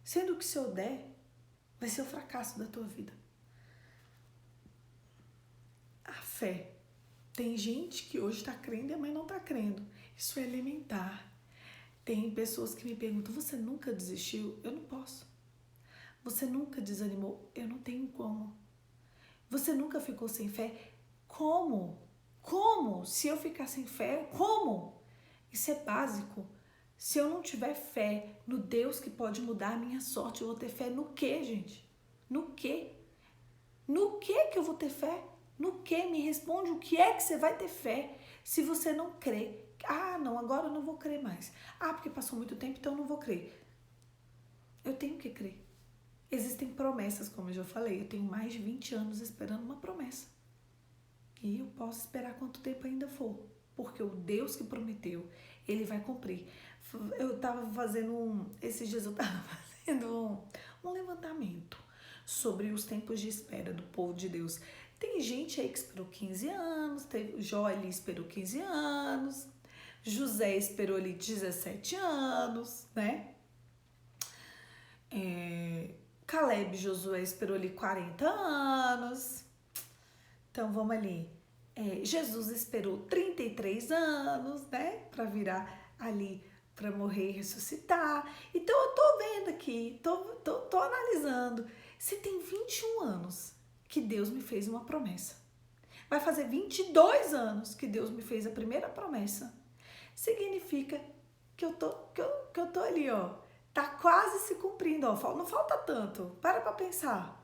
Sendo que se eu der, vai ser o fracasso da tua vida. A fé. Tem gente que hoje está crendo e a mãe não está crendo. Isso é elementar. Tem pessoas que me perguntam, você nunca desistiu? Eu não posso. Você nunca desanimou? Eu não tenho como. Você nunca ficou sem fé? Como? Como? Se eu ficar sem fé, como? Isso é básico. Se eu não tiver fé no Deus que pode mudar a minha sorte, eu vou ter fé no quê, gente? No quê? No quê que eu vou ter fé? No quê? Me responde o que é que você vai ter fé se você não crê. Ah, não, agora eu não vou crer mais. Ah, porque passou muito tempo, então eu não vou crer. Eu tenho que crer. Existem promessas, como eu já falei. Eu tenho mais de 20 anos esperando uma promessa. E eu posso esperar quanto tempo ainda for. Porque o Deus que prometeu, Ele vai cumprir. Eu estava fazendo esses dias eu estava fazendo um levantamento sobre os tempos de espera do povo de Deus. Tem gente aí que esperou 15 anos, Jó ali esperou 15 anos, José esperou ali 17 anos, né? Caleb e Josué esperou ali 40 anos. Então vamos ali. Jesus esperou 33 anos, né? Para virar ali, para morrer e ressuscitar. Então eu tô vendo aqui, tô analisando. Se tem 21 anos que Deus me fez uma promessa. Vai fazer 22 anos que Deus me fez a primeira promessa. Significa que eu tô ali, tá quase se cumprindo, não falta tanto. Para pensar.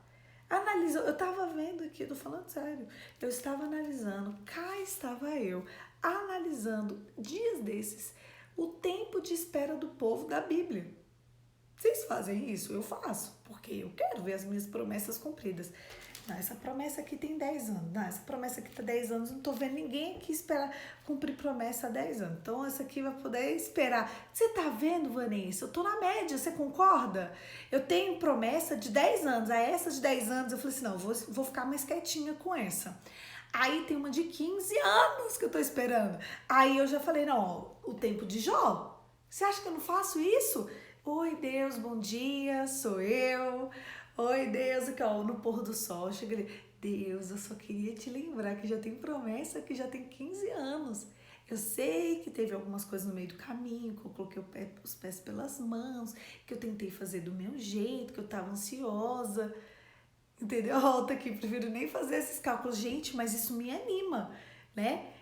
Analisa, eu tava vendo aqui, tô falando sério. Eu estava analisando, cá estava eu, analisando dias desses o tempo de espera do povo da Bíblia. Vocês fazem isso? Eu faço, porque eu quero ver as minhas promessas cumpridas. Não, essa promessa aqui tem 10 anos. Não, essa promessa aqui tá 10 anos. Não tô vendo ninguém aqui esperar cumprir promessa há 10 anos. Então, essa aqui vai poder esperar. Você tá vendo, Vanessa? Eu tô na média, você concorda? Eu tenho promessa de 10 anos. A essa de 10 anos, eu falei assim, não, vou ficar mais quietinha com essa. Aí tem uma de 15 anos que eu tô esperando. Aí eu já falei, não, ó, o tempo de Jó. Você acha que eu não faço isso? Oi, Deus, bom dia, sou eu. Oi, Deus, aqui, ó, no pôr do sol. Chega ali, Deus, eu só queria te lembrar que já tem promessa que já tem 15 anos. Eu sei que teve algumas coisas no meio do caminho, que eu coloquei os pés pelas mãos, que eu tentei fazer do meu jeito, que eu tava ansiosa. Entendeu? Volta aqui, prefiro nem fazer esses cálculos. Gente, mas isso me anima, né?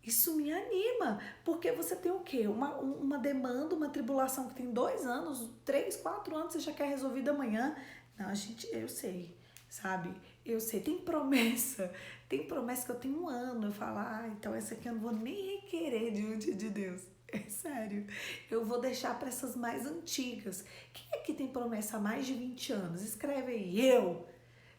Isso me anima, porque você tem o quê? Uma demanda, uma tribulação que tem 2 anos, 3, 4 anos, você já quer resolvida amanhã. Não, gente, eu sei, sabe? Eu sei, tem promessa que eu tenho 1 ano. Eu falo, então essa aqui eu não vou nem requerer diante de Deus. É sério, eu vou deixar para essas mais antigas. Quem é que tem promessa há mais de 20 anos? Escreve aí, eu.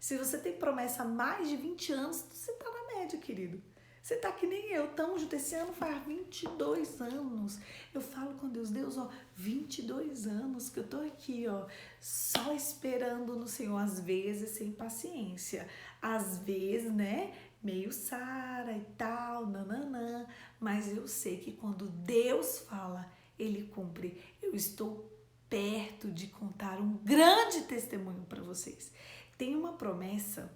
Se você tem promessa há mais de 20 anos, você tá na média, querido. Você tá que nem eu, tamo junto. Esse ano faz 22 anos. Eu falo com Deus, Deus, ó, 22 anos que eu tô aqui, ó, só esperando no Senhor, às vezes sem paciência, às vezes, né, meio Sara e tal, nananã, mas eu sei que quando Deus fala, Ele cumpre. Eu estou perto de contar um grande testemunho para vocês. Tem uma promessa,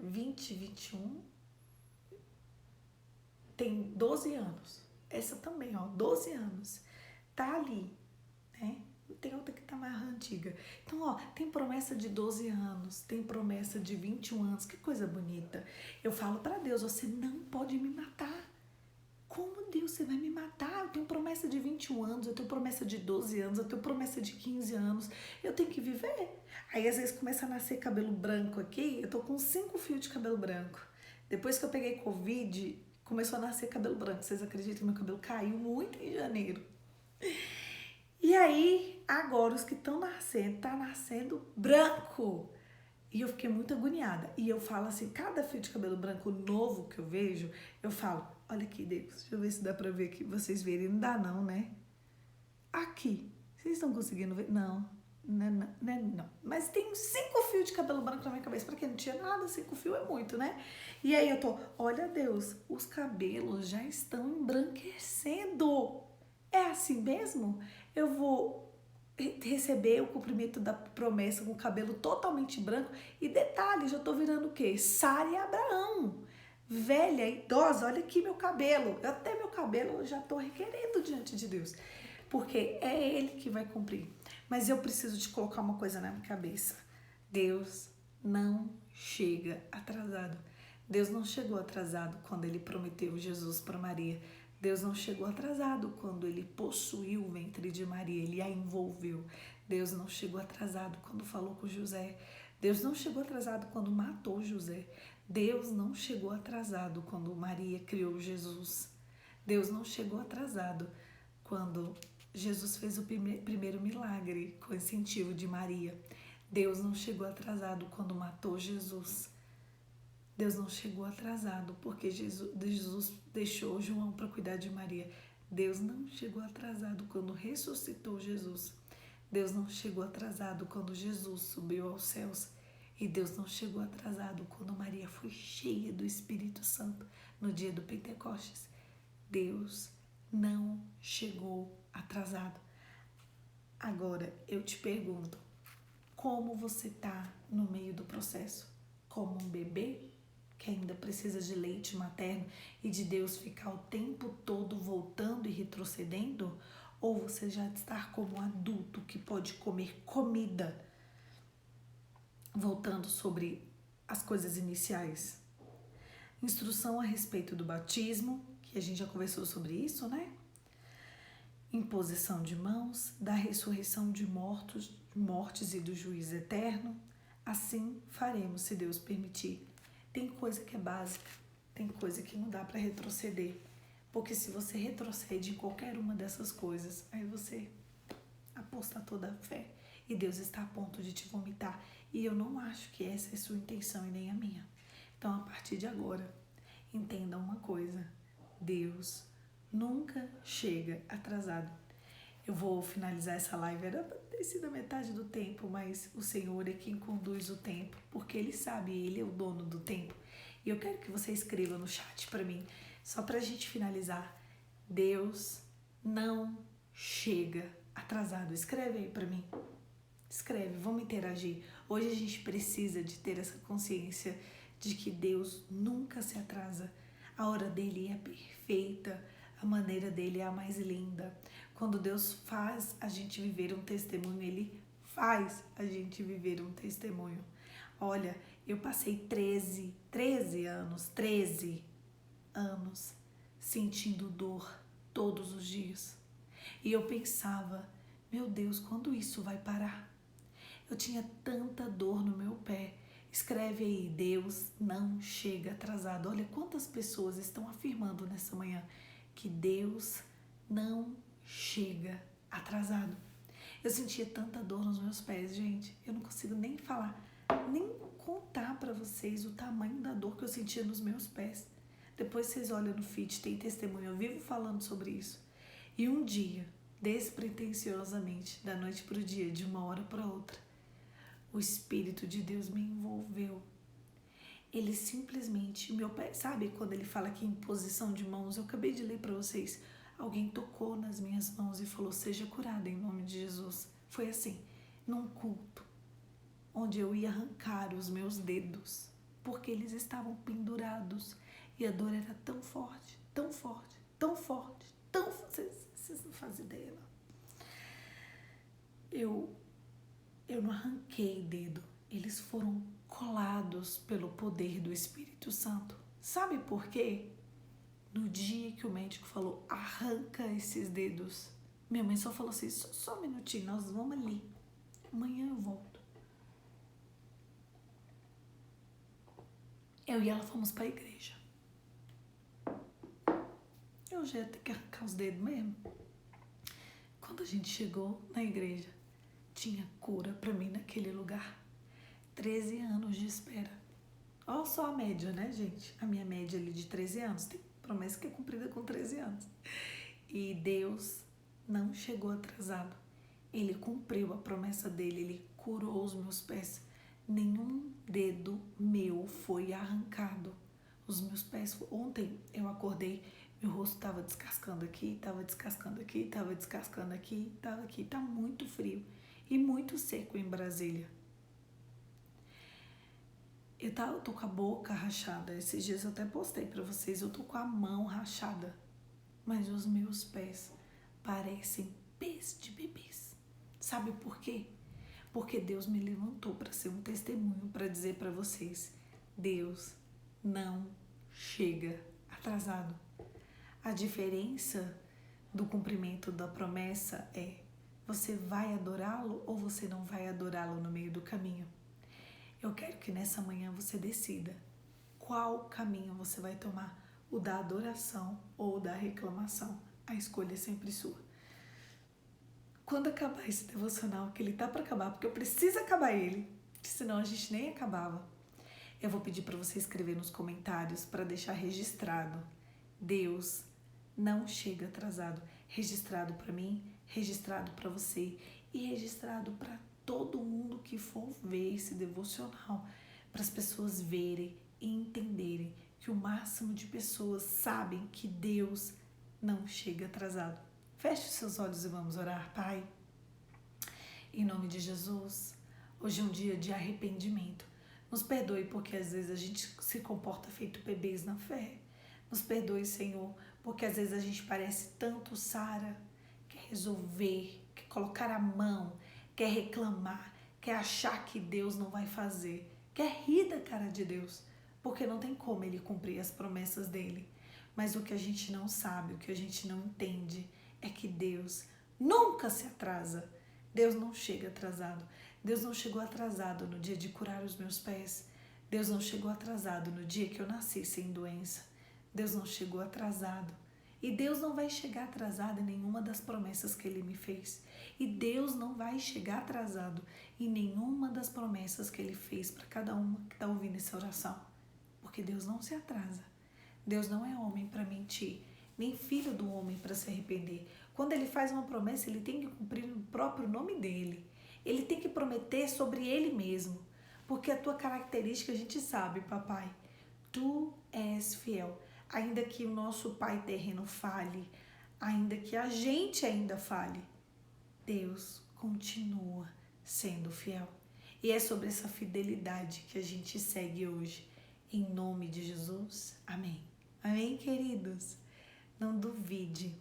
20, 21, tem 12 anos. Essa também, ó, 12 anos. Tá ali, né? Tem outra que tá mais antiga. Então, ó, tem promessa de 12 anos, tem promessa de 21 anos. Que coisa bonita. Eu falo para Deus, você não pode me matar. Como, Deus, você vai me matar? Eu tenho promessa de 21 anos, eu tenho promessa de 12 anos, eu tenho promessa de 15 anos. Eu tenho que viver. Aí, às vezes, começa a nascer cabelo branco aqui. Eu tô com 5 fios de cabelo branco. Depois que eu peguei Covid, começou a nascer cabelo branco. Vocês acreditam que meu cabelo caiu muito em janeiro? E aí, agora, os que estão nascendo, tá nascendo branco. E eu fiquei muito agoniada. E eu falo assim, cada fio de cabelo branco novo que eu vejo, eu falo, olha aqui, Deus, deixa eu ver se dá pra ver aqui, vocês verem. Não dá não, né? Aqui. Vocês estão conseguindo ver? Não. Não. Mas tem 5 fios de cabelo branco na minha cabeça. Pra quem não tinha nada, 5 fios é muito, né? E aí eu tô, olha Deus, os cabelos já estão embranquecendo. É assim mesmo? Eu vou receber o cumprimento da promessa com o cabelo totalmente branco. E detalhe, já tô virando o quê? Sara e Abraão. Velha, idosa, olha aqui meu cabelo. Até meu cabelo eu já tô requerendo diante de Deus. Porque é Ele que vai cumprir. Mas eu preciso te colocar uma coisa na minha cabeça. Deus não chega atrasado. Deus não chegou atrasado quando Ele prometeu Jesus para Maria. Deus não chegou atrasado quando Ele possuiu o ventre de Maria, Ele a envolveu. Deus não chegou atrasado quando falou com José. Deus não chegou atrasado quando matou José. Deus não chegou atrasado quando Maria criou Jesus. Deus não chegou atrasado quando Jesus fez o primeiro milagre com incentivo de Maria. Deus não chegou atrasado quando matou Jesus. Deus não chegou atrasado porque Jesus deixou João para cuidar de Maria. Deus não chegou atrasado quando ressuscitou Jesus. Deus não chegou atrasado quando Jesus subiu aos céus. E Deus não chegou atrasado quando Maria foi cheia do Espírito Santo no dia do Pentecostes. Deus não chegou atrasado. Agora eu te pergunto, como você está no meio do processo? Como um bebê que ainda precisa de leite materno e de Deus ficar o tempo todo voltando e retrocedendo? Ou você já está como um adulto que pode comer comida, voltando sobre as coisas iniciais? Instrução a respeito do batismo, que a gente já conversou sobre isso, né? Imposição de mãos, da ressurreição de mortes e do juízo eterno. Assim faremos, se Deus permitir. Tem coisa que é básica, tem coisa que não dá para retroceder. Porque se você retrocede em qualquer uma dessas coisas, aí você aposta toda a fé. E Deus está a ponto de te vomitar. E eu não acho que essa é a sua intenção e nem a minha. Então, a partir de agora, entenda uma coisa. Deus nunca chega atrasado. Eu vou finalizar essa live, era pra ter sido a metade do tempo, mas o Senhor é quem conduz o tempo, porque Ele sabe, Ele é o dono do tempo. E eu quero que você escreva no chat para mim, só pra gente finalizar. Deus não chega atrasado. Escreve aí para mim. Escreve, vamos interagir. Hoje a gente precisa de ter essa consciência de que Deus nunca se atrasa. A hora dele é perfeita, a maneira dele é a mais linda. Quando Deus faz a gente viver um testemunho, Ele faz a gente viver um testemunho. Olha, eu passei 13 anos sentindo dor todos os dias. E eu pensava, meu Deus, quando isso vai parar? Eu tinha tanta dor no meu pé. Escreve aí, Deus não chega atrasado. Olha quantas pessoas estão afirmando nessa manhã que Deus não chega atrasado. Eu sentia tanta dor nos meus pés, gente. Eu não consigo nem falar, nem contar para vocês o tamanho da dor que eu sentia nos meus pés. Depois vocês olham no feed, tem testemunho, eu vivo falando sobre isso. E um dia, despretensiosamente, da noite para o dia, de uma hora para outra, o Espírito de Deus me envolveu. Ele simplesmente, meu pé, sabe quando ele fala aqui em posição de mãos? Eu acabei de ler para vocês. Alguém tocou nas minhas mãos e falou, seja curada em nome de Jesus. Foi assim, num culto, onde eu ia arrancar os meus dedos, porque eles estavam pendurados. E a dor era tão forte, tão forte, tão forte, tão forte. Vocês não fazem ideia, não. Eu não arranquei dedo. Eles foram colados pelo poder do Espírito Santo. Sabe por quê? No dia que o médico falou, arranca esses dedos, minha mãe só falou assim, só um minutinho, nós vamos ali. Amanhã eu volto. Eu e ela fomos para a igreja. Eu já ia ter que arrancar os dedos mesmo. Quando a gente chegou na igreja, tinha cura para mim naquele lugar. 13 anos de espera. Olha só a média, né, gente? A minha média ali de 13 anos. Tem promessa que é cumprida com 13 anos. E Deus não chegou atrasado. Ele cumpriu a promessa dele. Ele curou os meus pés. Nenhum dedo meu foi arrancado. Os meus pés... Ontem eu acordei, meu rosto estava descascando aqui, estava descascando aqui, estava descascando aqui, estava aqui. Tá muito frio e muito seco em Brasília. Eu tô com a boca rachada. Esses dias eu até postei pra vocês. Eu tô com a mão rachada. Mas os meus pés parecem pés de bebês. Sabe por quê? Porque Deus me levantou para ser um testemunho, para dizer para vocês, Deus não chega atrasado. A diferença do cumprimento da promessa é, você vai adorá-lo ou você não vai adorá-lo no meio do caminho? Eu quero que nessa manhã você decida qual caminho você vai tomar, o da adoração ou o da reclamação. A escolha é sempre sua. Quando acabar esse devocional, que ele tá para acabar, porque eu preciso acabar ele, senão a gente nem acabava, eu vou pedir para você escrever nos comentários para deixar registrado. Deus não chega atrasado. Registrado para mim, registrado para você e registrado para todo mundo que for ver esse devocional, para as pessoas verem e entenderem que o máximo de pessoas sabem que Deus não chega atrasado. Feche os seus olhos e vamos orar, Pai. Em nome de Jesus, hoje é um dia de arrependimento. Nos perdoe porque às vezes a gente se comporta feito bebês na fé. Nos perdoe, Senhor, porque às vezes a gente parece tanto Sara, quer resolver, quer colocar a mão, quer reclamar, quer achar que Deus não vai fazer, quer rir da cara de Deus, porque não tem como Ele cumprir as promessas dEle. Mas o que a gente não sabe, o que a gente não entende, é que Deus nunca se atrasa. Deus não chega atrasado. Deus não chegou atrasado no dia de curar os meus pés. Deus não chegou atrasado no dia que eu nasci sem doença. Deus não chegou atrasado. E Deus não vai chegar atrasado em nenhuma das promessas que Ele me fez. E Deus não vai chegar atrasado em nenhuma das promessas que Ele fez para cada uma que está ouvindo essa oração. Porque Deus não se atrasa. Deus não é homem para mentir, nem filho do homem para se arrepender. Quando ele faz uma promessa, ele tem que cumprir no próprio nome dele. Ele tem que prometer sobre ele mesmo. Porque a tua característica a gente sabe, papai. Tu és fiel. Ainda que o nosso pai terreno fale, ainda que a gente ainda fale, Deus continua sendo fiel. E é sobre essa fidelidade que a gente segue hoje. Em nome de Jesus. Amém. Amém, queridos? Não duvide.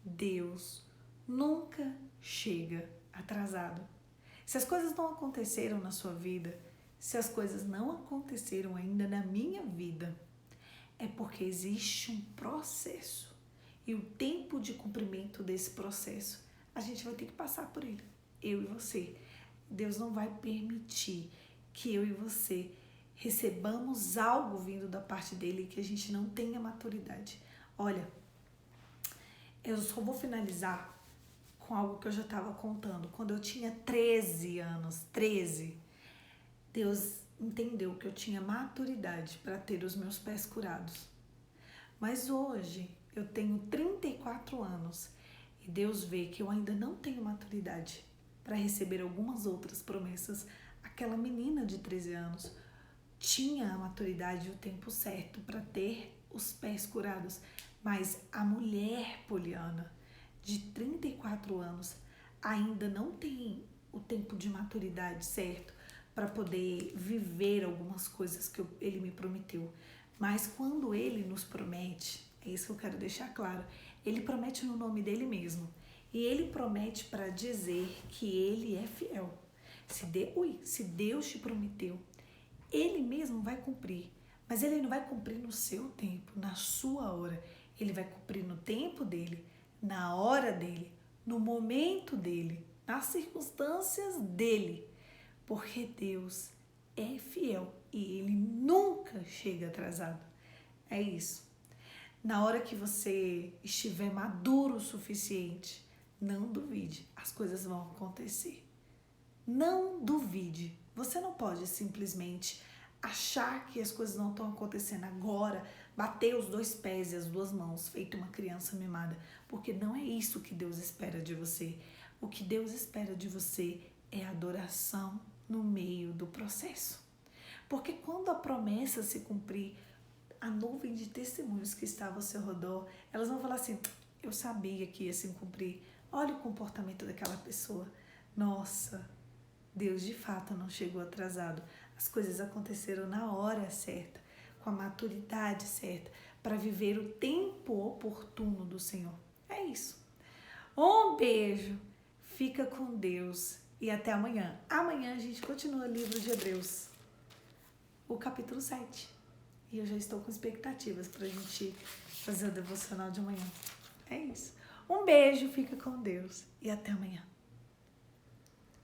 Deus nunca chega atrasado. Se as coisas não aconteceram na sua vida, se as coisas não aconteceram ainda na minha vida, é porque existe um processo. E o tempo de cumprimento desse processo, a gente vai ter que passar por ele. Eu e você. Deus não vai permitir que eu e você recebamos algo vindo da parte dele que a gente não tenha maturidade. Olha, eu só vou finalizar com algo que eu já estava contando. Quando eu tinha 13 anos, Deus entendeu que eu tinha maturidade para ter os meus pés curados. Mas hoje eu tenho 34 anos e Deus vê que eu ainda não tenho maturidade para receber algumas outras promessas. Aquela menina de 13 anos tinha a maturidade e o tempo certo para ter os pés curados, mas a mulher Poliana de 34 anos ainda não tem o tempo de maturidade certo para poder viver algumas coisas que ele me prometeu. Mas quando ele nos promete, é isso que eu quero deixar claro, ele promete no nome dele mesmo. E ele promete para dizer que ele é fiel. Se Deus te prometeu, ele mesmo vai cumprir. Mas ele não vai cumprir no seu tempo, na sua hora. Ele vai cumprir no tempo dele, na hora dele, no momento dele, nas circunstâncias dele. Porque Deus é fiel e ele nunca chega atrasado. É isso. Na hora que você estiver maduro o suficiente, não duvide, as coisas vão acontecer. Não duvide. Você não pode simplesmente achar que as coisas não estão acontecendo agora, bater os dois pés e as duas mãos, feito uma criança mimada, porque não é isso que Deus espera de você. O que Deus espera de você é adoração no meio do processo. Porque quando a promessa se cumprir, a nuvem de testemunhos que estava ao seu redor, elas vão falar assim, eu sabia que ia se cumprir. Olha o comportamento daquela pessoa. Nossa, Deus de fato não chegou atrasado. As coisas aconteceram na hora certa, com a maturidade certa, para viver o tempo oportuno do Senhor. É isso. Um beijo. Fica com Deus e até amanhã. Amanhã a gente continua o livro de Hebreus, o capítulo 7. E eu já estou com expectativas para a gente fazer o devocional de amanhã. É isso. Um beijo, fica com Deus e até amanhã.